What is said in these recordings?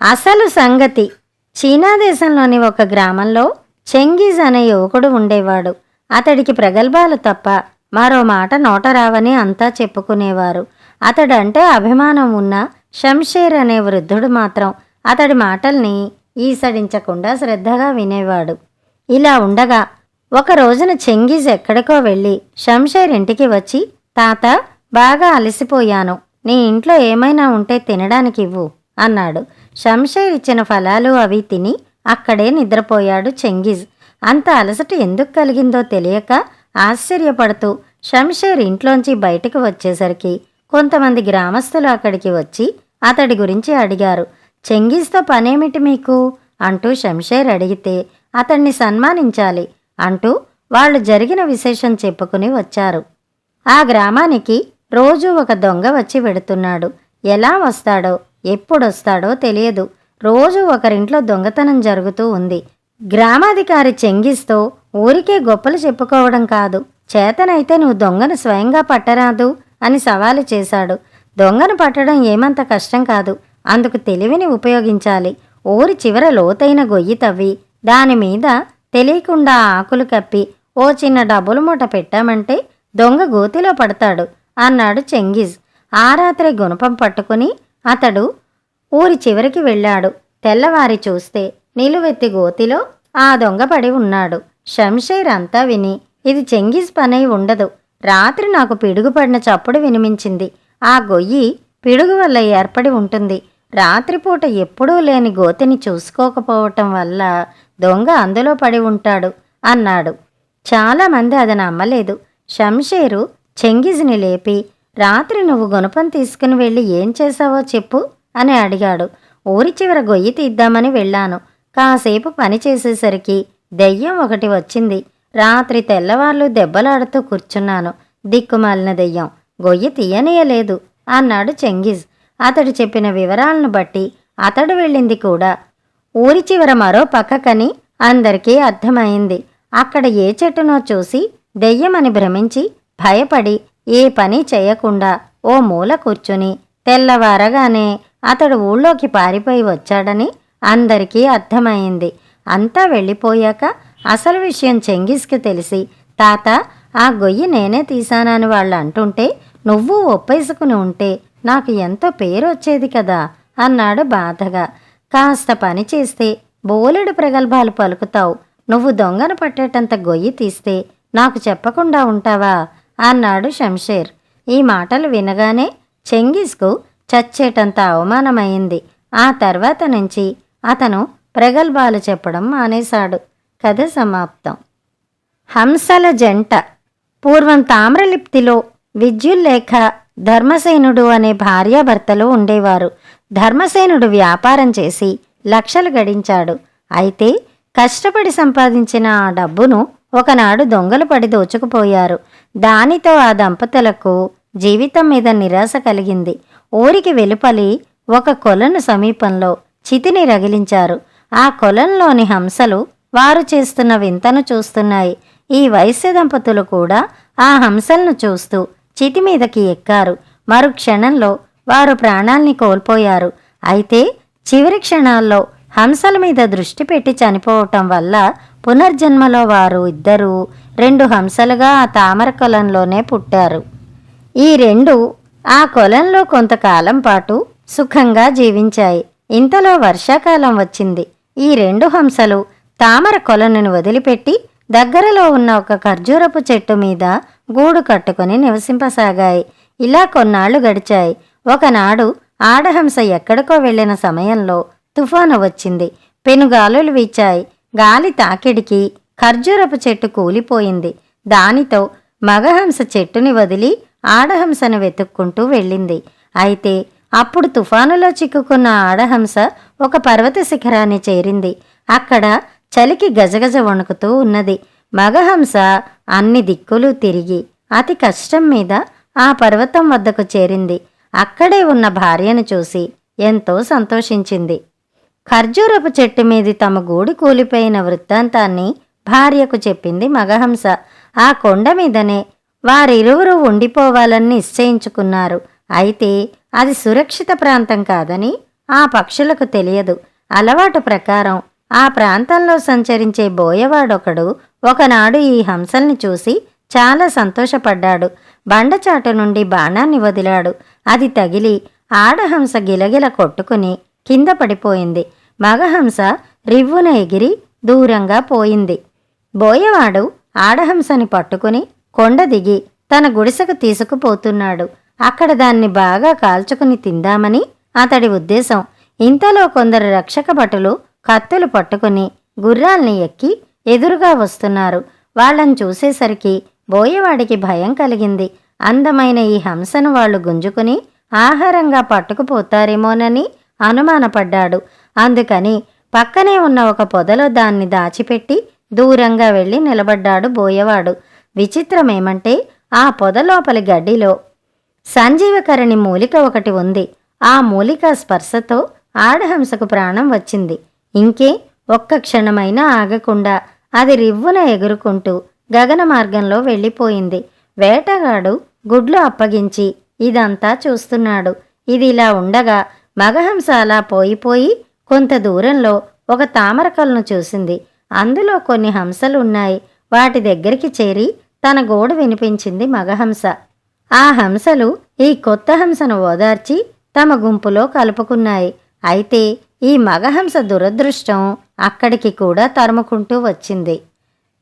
అసలు సంగతి. చీనా దేశంలోని ఒక గ్రామంలో చెంగిజ్ అనే యువకుడు ఉండేవాడు. అతడికి ప్రగల్భాలు తప్ప మరో మాట నోట రావని అంతా చెప్పుకునేవారు. అతడంటే అభిమానం ఉన్న షంషేర్ అనే వృద్ధుడు మాత్రం అతడి మాటల్ని ఈసడించకుండా శ్రద్ధగా వినేవాడు. ఇలా ఉండగా ఒక రోజున చెంగిజ్ ఎక్కడికో వెళ్ళి షంషేర్ ఇంటికి వచ్చి, తాత, బాగా అలసిపోయాను, నీ ఇంట్లో ఏమైనా ఉంటే తినడానికి ఇవ్వు అన్నాడు. షంషేర్ ఇచ్చిన ఫలాలు అవి తిని అక్కడే నిద్రపోయాడు చెంగిజ్. అంత అలసట ఎందుకు కలిగిందో తెలియక ఆశ్చర్యపడుతూ షంషేర్ ఇంట్లోంచి బయటకు వచ్చేసరికి కొంతమంది గ్రామస్తులు అక్కడికి వచ్చి అతడి గురించి అడిగారు. చెంగిజ్తో పనేమిటి మీకు అంటూ షంషేర్ అడిగితే, అతన్ని సన్మానించాలి అంటూ వాళ్ళు జరిగిన విశేషం చెప్పుకుని వచ్చారు. ఆ గ్రామానికి రోజూ ఒక దొంగ వచ్చి వెడుతున్నాడు. ఎలా వస్తాడో ఎప్పుడొస్తాడో తెలియదు. రోజు ఒకరింట్లో దొంగతనం జరుగుతూ ఉంది. గ్రామాధికారి చెంగిజ్తో ఊరికే గొప్పలు చెప్పుకోవడం కాదు, చేతనైతే నువ్వు దొంగను స్వయంగా పట్టరాదు అని సవాలు చేశాడు. దొంగను పట్టడం ఏమంత కష్టం కాదు, అందుకు తెలివిని ఉపయోగించాలి. ఊరి చివర లోతైన గొయ్యి తవ్వి దానిమీద తెలియకుండా ఆకులు కప్పి ఓ చిన్న డబ్బుల మూట పెట్టామంటే దొంగ గోతిలో పడతాడు అన్నాడు చెంగిజ్. ఆ రాత్రి గుణపం పట్టుకుని అతడు ఊరి చివరికి వెళ్ళాడు. తెల్లవారి చూస్తే నిలువెత్తి గోతిలో ఆ దొంగ పడి ఉన్నాడు. షంషేర్ అంతా విని, ఇది చెంగిజ్ పనై ఉండదు, రాత్రి నాకు పిడుగుపడిన చప్పుడు వినిపించింది. ఆ గొయ్యి పిడుగు వల్ల ఏర్పడి ఉంటుంది. రాత్రిపూట ఎప్పుడూ లేని గోతిని చూసుకోకపోవటం వల్ల దొంగ అందులో పడి ఉంటాడు అన్నాడు. చాలామంది అది నమ్మలేదు. షంషేరు చెంగిజ్ని లేపి, రాత్రి నువ్వు గుణపం తీసుకుని వెళ్ళి ఏం చేశావో చెప్పు అని అడిగాడు. ఊరి చివర గొయ్యి తీద్దామని వెళ్ళాను. కాసేపు పని చేసేసరికి దెయ్యం ఒకటి వచ్చింది. రాత్రి తెల్లవార్లు దెబ్బలాడుతూ కూర్చున్నాను. దిక్కుమాలిన దెయ్యం గొయ్యి తీయనీయలేదు అన్నాడు చెంగిజ్. అతడు చెప్పిన వివరాలను బట్టి అతడు వెళ్ళింది కూడా ఊరి చివర మరో పక్కకని అందరికీ అర్థమైంది. అక్కడ ఏ చెట్టునో చూసి దెయ్యమని భ్రమించి భయపడి ఏ పని చేయకుండా ఓ మూల కూర్చుని తెల్లవారగానే అతడు ఊళ్ళోకి పారిపోయి వచ్చాడని అందరికీ అర్థమైంది. అంతా వెళ్ళిపోయాక అసలు విషయం చెంగిజ్కి తెలిసి, తాత, ఆ గొయ్యి నేనే తీశానని వాళ్ళు అంటుంటే నువ్వు ఒప్పేసుకుని ఉంటే నాకు ఎంతో పేరు వచ్చేది కదా అన్నాడు బాధగా. కాస్త పని చేస్తే బోలెడు ప్రగల్భాలు పలుకుతావు. నువ్వు దొంగను పట్టేటంత గొయ్యి తీస్తే నాకు చెప్పకుండా ఉంటావా అన్నాడు షంషేర్. ఈ మాటలు వినగానే చెంగిజ్కు చచ్చేటంత అవమానమైంది. ఆ తర్వాత నుంచి అతను ప్రగల్భాలు చెప్పడం మానేశాడు. కథ సమాప్తం. హంసల జంట. పూర్వం తామ్రలిప్తిలో విద్యుల్లేఖ, ధర్మసేనుడు అనే భార్యాభర్తలు ఉండేవారు. ధర్మసేనుడు వ్యాపారం చేసి లక్షలు గడించాడు. అయితే కష్టపడి సంపాదించిన ఆ డబ్బును ఒకనాడు దొంగలు పడి దోచుకుపోయారు. దానితో ఆ దంపతులకు జీవితం మీద నిరాశ కలిగింది. ఊరికి వెలుపలి ఒక కొలను సమీపంలో చితిని రగిలించారు. ఆ కొలంలోని హంసలు వారు చేస్తున్న వింతను చూస్తున్నాయి. ఈ వైశ్య దంపతులు కూడా ఆ హంసలను చూస్తూ చితి మీదకి ఎక్కారు. మరు క్షణంలో వారు ప్రాణాల్ని కోల్పోయారు. అయితే చివరి క్షణాల్లో హంసల మీద దృష్టి పెట్టి చనిపోవటం వల్ల పునర్జన్మలో వారు ఇద్దరూ 2 హంసలుగా ఆ తామర కొలంలోనే పుట్టారు. ఈ 2 ఆ కొలంలో కొంతకాలం పాటు సుఖంగా జీవించాయి. ఇంతలో వర్షాకాలం వచ్చింది. ఈ 2 హంసలు తామర కొలను వదిలిపెట్టి దగ్గరలో ఉన్న ఒక ఖర్జూరపు చెట్టు మీద గూడు కట్టుకుని నివసింపసాగాయి. ఇలా కొన్నాళ్లు గడిచాయి. ఒకనాడు ఆడహంస ఎక్కడికో వెళ్లిన సమయంలో తుఫాను వచ్చింది. పెనుగాలులు వీచాయి. గాలి తాకిడికి ఖర్జూరపు చెట్టు కూలిపోయింది. దానితో మగహంస చెట్టుని వదిలి ఆడహంసను వెతుక్కుంటూ వెళ్ళింది. అయితే అప్పుడు తుఫానులో చిక్కుకున్న ఆడహంస ఒక పర్వత శిఖరాన్ని చేరింది. అక్కడ చలికి గజగజ వణుకుతూ ఉన్నది. మగహంస అన్ని దిక్కులు తిరిగి అతి కష్టం మీద ఆ పర్వతం వద్దకు చేరింది. అక్కడే ఉన్న భార్యను చూసి ఎంతో సంతోషించింది. ఖర్జూరపు చెట్టు మీది తమ గూడు కూలిపోయిన వృత్తాంతాన్ని భార్యకు చెప్పింది మగహంస. ఆ కొండ మీదనే వారిరువురు ఉండిపోవాలని నిశ్చయించుకున్నారు. అయితే అది సురక్షిత ప్రాంతం కాదని ఆ పక్షులకు తెలియదు. అలవాటు ప్రకారం ఆ ప్రాంతంలో సంచరించే బోయవాడొకడు ఒకనాడు ఈ హంసల్ని చూసి చాలా సంతోషపడ్డాడు. బండచాటు నుండి బాణాన్ని వదిలాడు. అది తగిలి ఆడహంస గిలగిల కొట్టుకుని కింద పడిపోయింది. మగహంస రివ్వున ఎగిరి దూరంగా పోయింది. బోయవాడు ఆడహంసని పట్టుకుని కొండ దిగి తన గుడిసెకు తీసుకుపోతున్నాడు. అక్కడ దాన్ని బాగా కాల్చుకుని తిందామని అతడి ఉద్దేశం. ఇంతలో కొందరు రక్షక భటులు కత్తులు పట్టుకుని గుర్రాల్ని ఎక్కి ఎదురుగా వస్తున్నారు. వాళ్ళని చూసేసరికి బోయవాడికి భయం కలిగింది. అందమైన ఈ హంసను వాళ్ళు గుంజుకుని ఆహారంగా పట్టుకుపోతారేమోనని అనుమానపడ్డాడు. అందుకని పక్కనే ఉన్న ఒక పొదలో దాన్ని దాచిపెట్టి దూరంగా వెళ్ళి నిలబడ్డాడు బోయవాడు. విచిత్రమేమంటే ఆ పొదలోపలి గడ్డిలో సంజీవకరణి మూలిక ఒకటి ఉంది. ఆ మూలిక స్పర్శతో ఆడహంసకు ప్రాణం వచ్చింది. ఇంకే ఒక్క క్షణమైనా ఆగకుండా అది రివ్వున ఎగురుకుంటూ గగన మార్గంలో వెళ్ళిపోయింది. వేటగాడు గుడ్లు అప్పగించి ఇదంతా చూస్తున్నాడు. ఇదిలా ఉండగా మగహంస అలా పోయిపోయి కొంత దూరంలో ఒక తామరకలను చూసింది. అందులో కొన్ని హంసలు ఉన్నాయి. వాటి దగ్గరికి చేరి తన గోడు వినిపించింది మగహంస. ఆ హంసలు ఈ కొత్త హంసను ఓదార్చి తమ గుంపులో కలుపుకున్నాయి. అయితే ఈ మగహంస దురదృష్టం అక్కడికి కూడా తరుముకుంటూ వచ్చింది.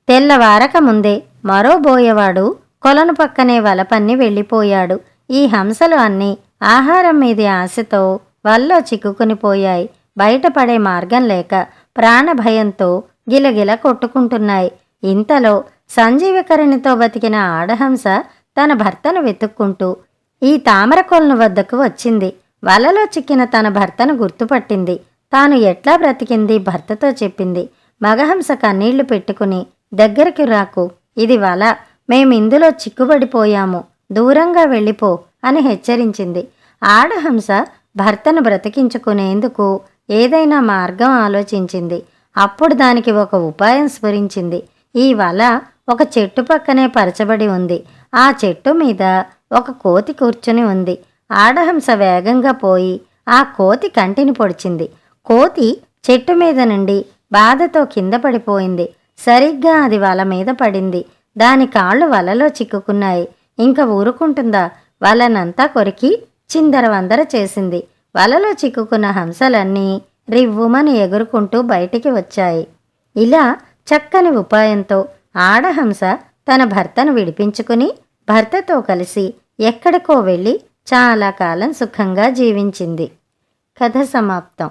తెల్లవారక ముందే మరో బోయవాడు కొలను పక్కనే వలపన్ని వెళ్ళిపోయాడు. ఈ హంసలు అన్నీ ఆహారం మీది ఆశతో వల్లో చిక్కుకునిపోయాయి. బయటపడే మార్గం లేక ప్రాణభయంతో గిలగిల కొట్టుకుంటున్నాయి. ఇంతలో సంజీవకరణితో బతికిన ఆడహంస తన భర్తను వెతుక్కుంటూ ఈ తామరకొలను వద్దకు వచ్చింది. వలలో చిక్కిన తన భర్తను గుర్తుపట్టింది. తాను ఎట్లా బ్రతికింది భర్తతో చెప్పింది. మగహంస కన్నీళ్లు పెట్టుకుని దగ్గరికి రాకు, ఇది వల, మేమిందులో చిక్కుబడిపోయాము, దూరంగా వెళ్ళిపో అని హెచ్చరించింది. ఆడహంస భర్తను బ్రతికించుకునేందుకు ఏదైనా మార్గం ఆలోచించింది. అప్పుడు దానికి ఒక ఉపాయం స్ఫురించింది. ఈ వల ఒక చెట్టు పక్కనే పరచబడి ఉంది. ఆ చెట్టు మీద ఒక కోతి కూర్చుని ఉంది. ఆడహంస వేగంగా పోయి ఆ కోతి కంటిని పొడిచింది. కోతి చెట్టు మీద నుండి బాధతో కింద పడిపోయింది. సరిగ్గా అది వల మీద పడింది. దాని కాళ్ళు వలలో చిక్కుకున్నాయి. ఇంక ఊరుకుంటుందా? వలనంతా కొరికి చిందరవందర చేసింది. వలలో చిక్కుకున్న హంసలన్నీ రివ్వుమని ఎగురుకుంటూ బయటికి వచ్చాయి. ఇలా చక్కని ఉపాయంతో ఆడహంస తన భర్తను విడిపించుకుని భర్తతో కలిసి ఎక్కడికో వెళ్ళి చాలా కాలం సుఖంగా జీవించింది. కథ సమాప్తం.